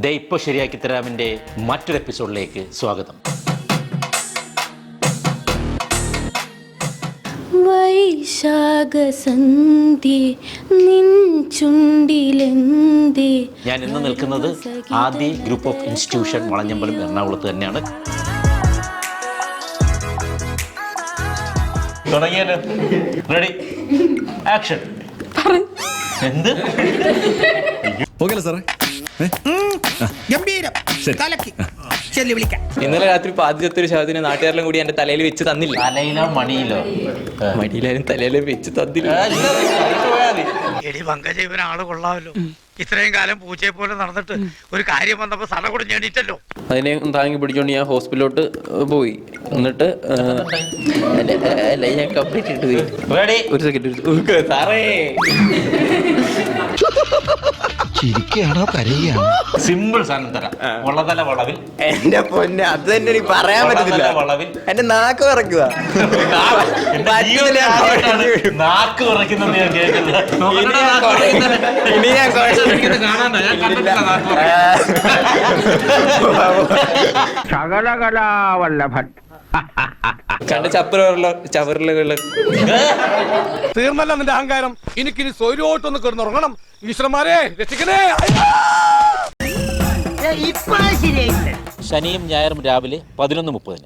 ദേ ഇപ്പോൾ ശരിയാക്കി തരാമിൻ്റെ മറ്റൊരു എപ്പിസോഡിലേക്ക് സ്വാഗതം. ഞാൻ ഇന്ന് നിൽക്കുന്നത് ആദി ഗ്രൂപ്പ് ഓഫ് ഇൻസ്റ്റിറ്റ്യൂഷൻ വളഞ്ഞമ്പലം എറണാകുളത്ത് തന്നെയാണ്. തുടങ്ങിയാലോ? Ready, action. എന്ത് ഓക്കെ സാറേ? ഇന്നലെ രാത്രി പാതിച്ചത്തൊരു ശവത്തിന് നാട്ടുകാരെല്ലാം കൂടി എന്റെ തലയിൽ വെച്ച് തന്നില്ല. തലയിലോ മണിയിലോ? മടിയിലാരും തലയിൽ വെച്ച് തന്നില്ല. എടി പങ്കജ, ഇവനാള് കൊള്ളാമല്ലോ. ഇത്രയും കാലം പൂച്ചയെ പോലെ നടന്നിട്ട് ഒരു കാര്യം വന്നപ്പോ സട കൂടി ഞെടിച്ചല്ലോ. അതിനെ താങ്ങി പിടിച്ചോണ്ട് ഞാൻ ഹോസ്പിറ്റലിലോട്ട് പോയി. എന്നിട്ട് ഞാൻ കംപ്ലീറ്റ് ഇട്ട് പോയി. റെഡി, ഒരു സെക്കൻഡ് സാറേ. ചിരിക്കുകയാണോ കരയുകയാണോ? സിമ്പിൾ സാധനം തരാം. വളതല വളവിൽ. എന്റെ പൊന്നെ, അത് തന്നെ എനിക്ക് പറയാൻ പറ്റത്തില്ല. വളവിൽ എന്റെ നാക്ക് വിറക്കുക. നാക്ക് വിറയ്ക്കുന്നത് ഞാൻ കേൾക്കുന്നത്. ഇനി ഞാൻ ശകലകലാവല്ലഭൻ കണ്ട ചവറുകള് തീർന്നല്ല നിന്റെ അഹങ്കാരം. എനിക്കിനി സ്വൈരോട്ടൊന്ന് കിടന്നുറങ്ങണം. ഈശ്വരന്മാരെ രക്ഷിക്കണേ. ശനിയും ഞായറും രാവിലെ 11:30.